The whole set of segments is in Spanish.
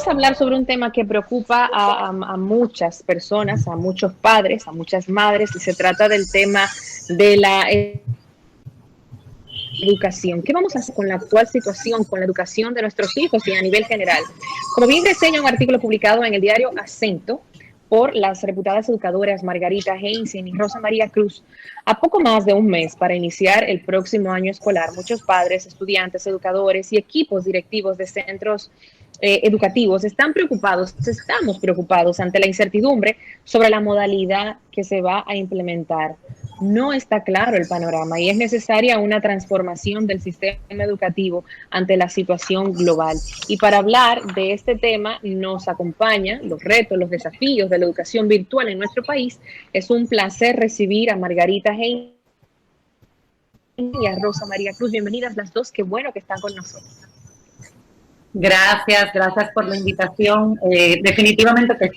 vamos a hablar sobre un tema que preocupa a muchas personas, a muchos padres, a muchas madres, y se trata del tema de la educación. ¿Qué vamos a hacer con la actual situación, con la educación de nuestros hijos y a nivel general? Como bien reseña un artículo publicado en el diario Acento por las reputadas educadoras Margarita Heinzen y Rosa María Cruz, a poco más de un mes para iniciar el próximo año escolar, muchos padres, estudiantes, educadores y equipos directivos de centros educativos estamos preocupados ante la incertidumbre sobre la modalidad que se va a implementar. No está claro el panorama y es necesaria una transformación del sistema educativo ante la situación global. Y para hablar de este tema nos acompaña los retos, los desafíos de la educación virtual en nuestro país. Es un placer recibir a Margarita Heinz y a Rosa María Cruz. Bienvenidas las dos, qué bueno que están con nosotros. Gracias por la invitación. Definitivamente que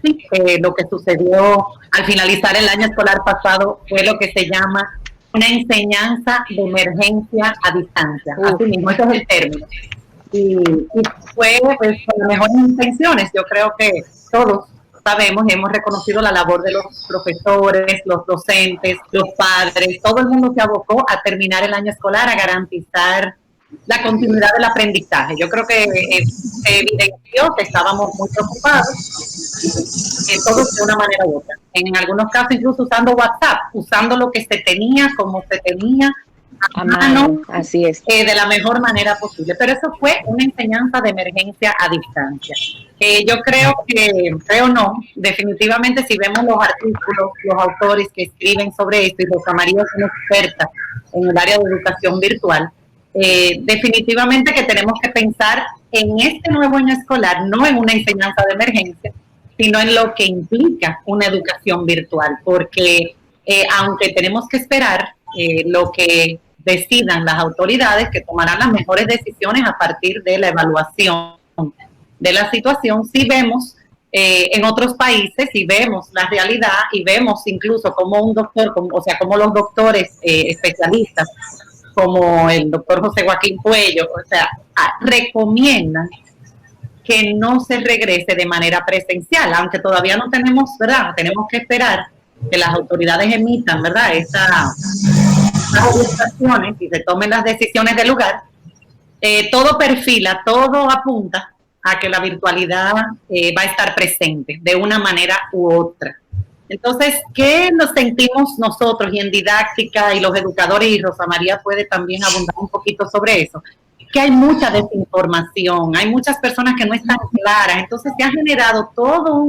sí, lo que sucedió al finalizar el año escolar pasado fue lo que se llama una enseñanza de emergencia a distancia. Así mismo, ese es el término. Y fue pues con las mejores intenciones. Yo creo que todos sabemos y hemos reconocido la labor de los profesores, los docentes, los padres, todo el mundo se abocó a terminar el año escolar, a garantizar la continuidad del aprendizaje. Yo creo que se evidenció que estábamos muy preocupados, todos de una manera u otra. En algunos casos incluso usando WhatsApp, usando lo que se tenía, como se tenía, a mano, así es. De la mejor manera posible. Pero eso fue una enseñanza de emergencia a distancia. Yo creo no, definitivamente si vemos los artículos, los autores que escriben sobre esto, y Rosa María es una experta en el área de educación virtual, definitivamente que tenemos que pensar en este nuevo año escolar, no en una enseñanza de emergencia, sino en lo que implica una educación virtual, porque aunque tenemos que esperar lo que decidan las autoridades, que tomarán las mejores decisiones a partir de la evaluación de la situación, sí vemos en otros países, y vemos la realidad, y vemos incluso como un doctor, como los doctores especialistas, como el doctor José Joaquín Puello, recomiendan que no se regrese de manera presencial, aunque todavía no tenemos, ¿verdad? Tenemos que esperar que las autoridades emitan, ¿verdad?, esas orientaciones y se tomen las decisiones del lugar. Todo perfila, todo apunta a que la virtualidad va a estar presente de una manera u otra. Entonces, ¿qué nos sentimos nosotros y en didáctica y los educadores, y Rosa María puede también abundar un poquito sobre eso? Que hay mucha desinformación, hay muchas personas que no están claras, entonces se ha generado todo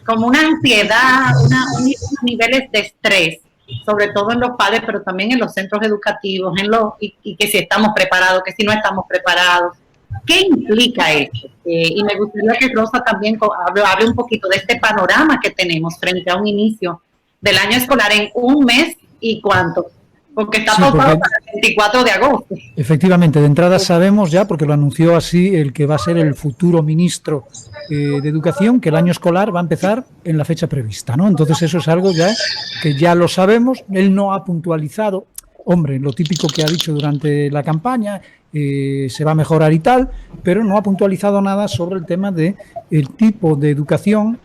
como una ansiedad, unos niveles de estrés, sobre todo en los padres, pero también en los centros educativos, y que si estamos preparados, que si no estamos preparados. ¿Qué implica esto? Y me gustaría que Rosa también hable un poquito de este panorama que tenemos frente a un inicio del año escolar en un mes y cuánto, porque está pautado para el 24 de agosto. Efectivamente, de entrada sabemos ya, porque lo anunció así el que va a ser el futuro ministro de Educación, que el año escolar va a empezar en la fecha prevista, ¿no? Entonces eso es algo ya que ya lo sabemos. Él no ha puntualizado, lo típico que ha dicho durante la campaña, se va a mejorar y tal, pero no ha puntualizado nada sobre el tema de el tipo de educación,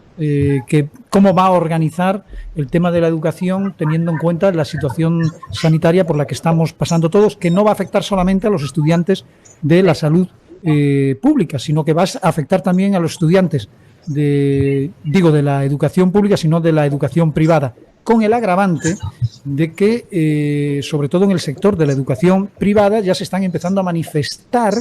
cómo va a organizar el tema de la educación teniendo en cuenta la situación sanitaria por la que estamos pasando todos, que no va a afectar solamente a los estudiantes de la salud pública, sino que va a afectar también a los estudiantes de la educación pública, sino de la educación privada, con el agravante de que, sobre todo en el sector de la educación privada, ya se están empezando a manifestar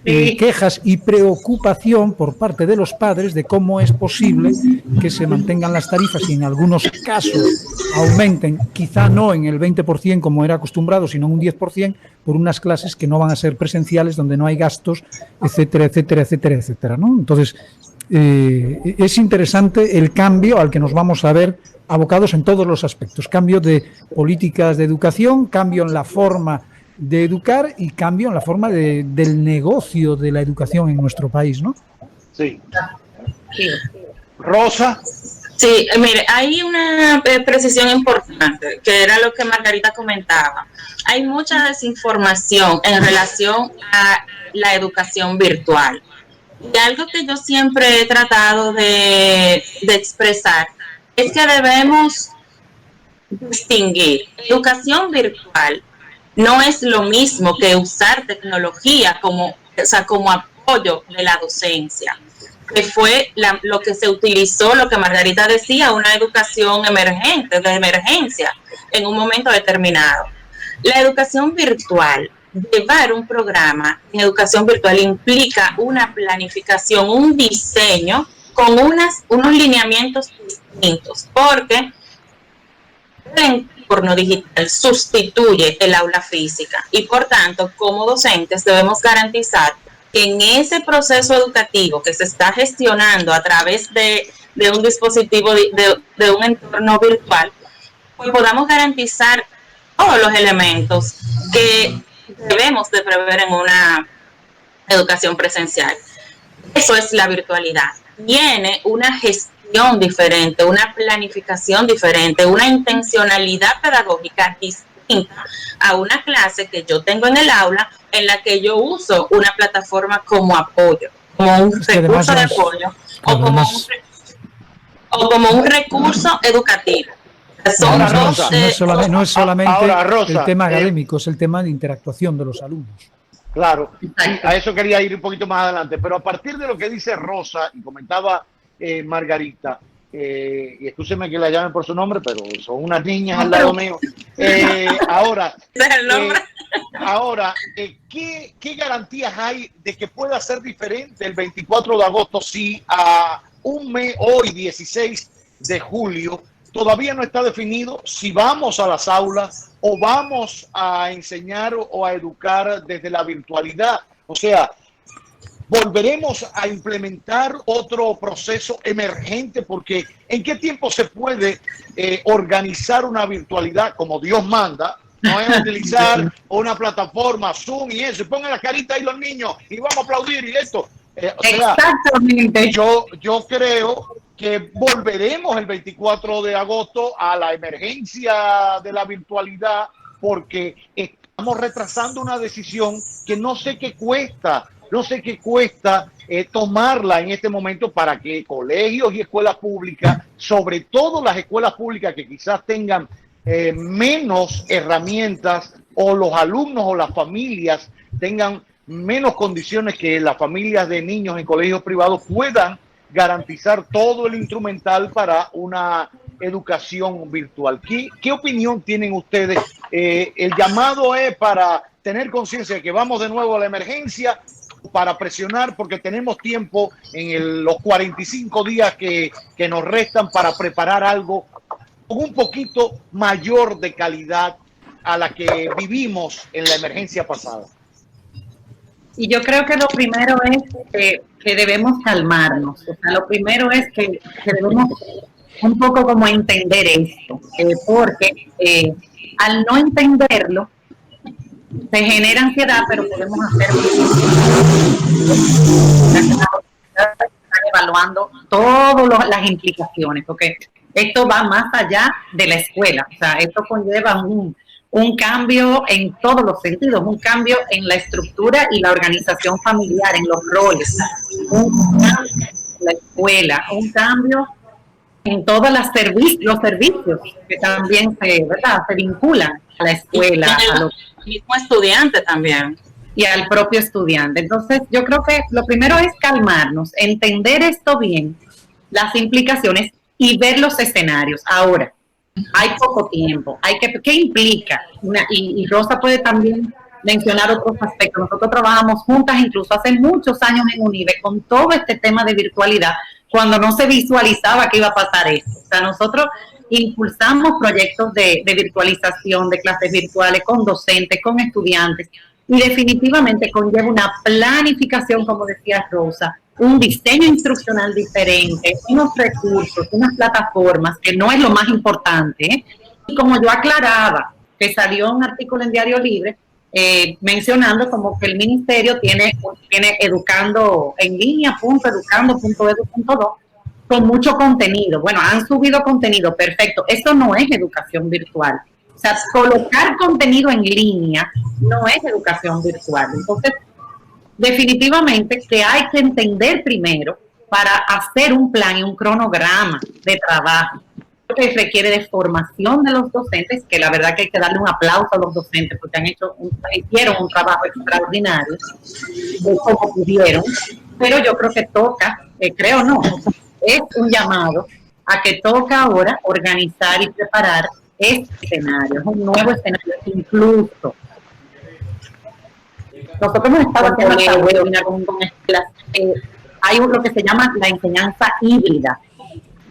quejas y preocupación por parte de los padres de cómo es posible que se mantengan las tarifas y en algunos casos aumenten, quizá no en el 20% como era acostumbrado, sino en un 10%, por unas clases que no van a ser presenciales, donde no hay gastos, etcétera, etcétera, etcétera, etcétera, ¿no? Entonces, es interesante el cambio al que nos vamos a ver abocados en todos los aspectos. Cambio de políticas de educación, cambio en la forma de educar y cambio en la forma del negocio de la educación en nuestro país, ¿no? Sí. Rosa. Sí, mire, hay una precisión importante, que era lo que Margarita comentaba. Hay mucha desinformación en relación a la educación virtual. Y algo que yo siempre he tratado de expresar es que debemos distinguir. Educación virtual no es lo mismo que usar tecnología como apoyo de la docencia, que fue lo que se utilizó, lo que Margarita decía, una educación emergente, de emergencia, en un momento determinado. La educación virtual, llevar un programa en educación virtual implica una planificación, un diseño con unos lineamientos distintos, porque el entorno digital sustituye el aula física y por tanto, como docentes debemos garantizar que en ese proceso educativo que se está gestionando a través de un dispositivo, de un entorno virtual, pues podamos garantizar todos los elementos que debemos de prever en una educación presencial. Eso es la virtualidad. Tiene una gestión diferente, una planificación diferente, una intencionalidad pedagógica distinta a una clase que yo tengo en el aula, en la que yo uso una plataforma como apoyo, como un recurso de apoyo o como un recurso educativo. No es solamente el tema académico, es el tema de interactuación de los alumnos. Claro, a eso quería ir un poquito más adelante, pero a partir de lo que dice Rosa y comentaba Margarita, y escúcheme que la llamen por su nombre, pero son unas niñas al lado mío. Ahora, ¿qué garantías hay de que pueda ser diferente el 24 de agosto si a un mes, hoy 16 de julio, todavía no está definido si vamos a las aulas o vamos a enseñar o a educar desde la virtualidad? O sea, ¿volveremos a implementar otro proceso emergente? Porque ¿en qué tiempo se puede organizar una virtualidad como Dios manda? No es utilizar una plataforma, Zoom y eso, y pongan la carita ahí los niños y vamos a aplaudir y esto. Exactamente. Yo creo que volveremos el 24 de agosto a la emergencia de la virtualidad porque estamos retrasando una decisión que no sé qué cuesta tomarla en este momento para que colegios y escuelas públicas, sobre todo las escuelas públicas que quizás tengan menos herramientas o los alumnos o las familias tengan menos condiciones que las familias de niños en colegios privados, puedan garantizar todo el instrumental para una educación virtual. ¿Qué opinión tienen ustedes? El llamado es para tener conciencia de que vamos de nuevo a la emergencia, para presionar, porque tenemos tiempo en los 45 días que nos restan para preparar algo con un poquito mayor de calidad a la que vivimos en la emergencia pasada. Y yo creo que lo primero es que debemos calmarnos. O sea, lo primero es que debemos un poco como entender esto, porque al no entenderlo, se genera ansiedad, pero podemos hacer están evaluando todas las implicaciones, porque esto va más allá de la escuela. O sea, esto conlleva un cambio en todos los sentidos, un cambio en la estructura y la organización familiar, en los roles, un cambio en la escuela, un cambio en todos los servicios que también se vinculan a la escuela, a los mismo estudiante también. Y al propio estudiante. Entonces, yo creo que lo primero es calmarnos, entender esto bien, las implicaciones y ver los escenarios. Ahora, hay poco tiempo. ¿Qué implica? Y Rosa puede también mencionar otros aspectos. Nosotros trabajamos juntas incluso hace muchos años en UNIBE con todo este tema de virtualidad, cuando no se visualizaba que iba a pasar esto. O sea, nosotros impulsamos proyectos de virtualización, de clases virtuales con docentes, con estudiantes, y definitivamente conlleva una planificación, como decía Rosa, un diseño instruccional diferente, unos recursos, unas plataformas, que no es lo más importante, ¿eh? Y como yo aclaraba, que salió un artículo en Diario Libre, mencionando como que el ministerio tiene educando en línea, .educando.edu.do, con mucho contenido. Bueno, han subido contenido, perfecto. Eso no es educación virtual. O sea, colocar contenido en línea no es educación virtual. Entonces, definitivamente que hay que entender primero para hacer un plan y un cronograma de trabajo que requiere de formación de los docentes, que la verdad que hay que darle un aplauso a los docentes porque hicieron un trabajo extraordinario como pudieron, pero yo creo que toca, creo no, es un llamado a que toca ahora organizar y preparar este escenario, es un nuevo escenario, incluso nosotros hemos estado haciendo esta webinar con escuelas, hay lo que se llama la enseñanza híbrida,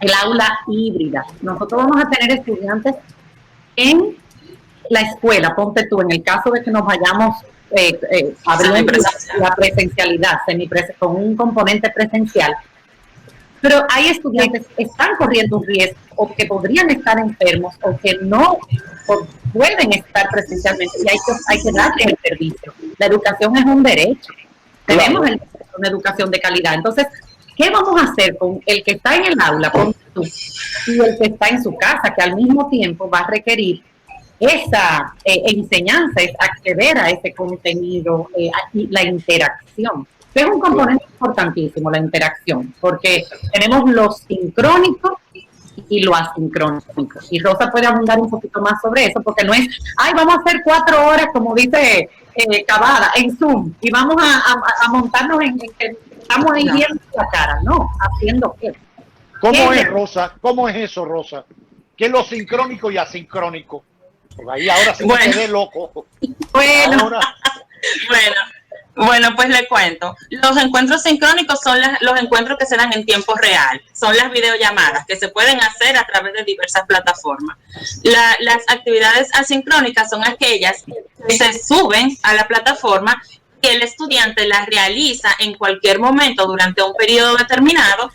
el aula híbrida. Nosotros vamos a tener estudiantes en la escuela, ponte tú, en el caso de que nos vayamos abriendo la presencialidad, con un componente presencial, pero hay estudiantes que están corriendo un riesgo o que podrían estar enfermos o que no pueden estar presencialmente y hay que darle el servicio. La educación es un derecho. Tenemos el derecho a una educación de calidad. Entonces, ¿qué vamos a hacer con el que está en el aula, ponte tú, y el que está en su casa, que al mismo tiempo va a requerir esa enseñanza, es acceder a ese contenido y la interacción? Es un componente importantísimo, la interacción, porque tenemos lo sincrónico y lo asincrónico. Y Rosa puede abundar un poquito más sobre eso, porque no es, vamos a hacer 4 horas, como dice Cavada, en Zoom, y vamos a montarnos en que estamos ahí viendo la cara. No, ¿haciendo qué? ¿Cómo es, Rosa? ¿Cómo es eso, Rosa? ¿Qué es lo sincrónico y asincrónico? Porque ahí ahora sí me quedé loco. Bueno, pues le cuento. Los encuentros sincrónicos son los encuentros que se dan en tiempo real. Son las videollamadas que se pueden hacer a través de diversas plataformas. Las actividades asincrónicas son aquellas que se suben a la plataforma que el estudiante las realiza en cualquier momento durante un periodo determinado,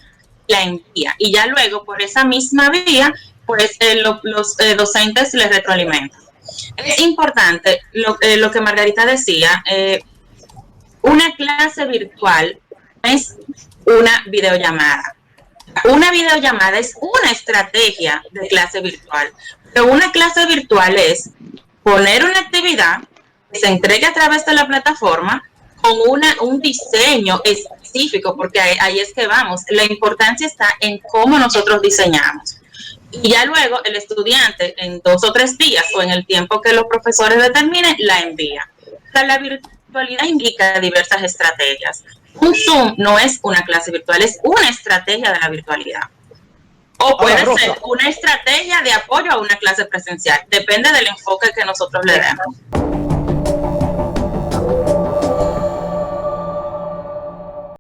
la envía. Y ya luego, por esa misma vía, pues los docentes les retroalimentan. Es importante lo que Margarita decía. Una clase virtual es una videollamada. Una videollamada es una estrategia de clase virtual. Pero una clase virtual es poner una actividad que se entregue a través de la plataforma con un diseño específico, porque ahí es que vamos. La importancia está en cómo nosotros diseñamos. Y ya luego el estudiante en 2 o 3 días o en el tiempo que los profesores determinen, la envía. O sea, la virtualidad indica diversas estrategias. Un Zoom no es una clase virtual, es una estrategia de la virtualidad. O puede ser una estrategia de apoyo a una clase presencial. Depende del enfoque que nosotros le demos.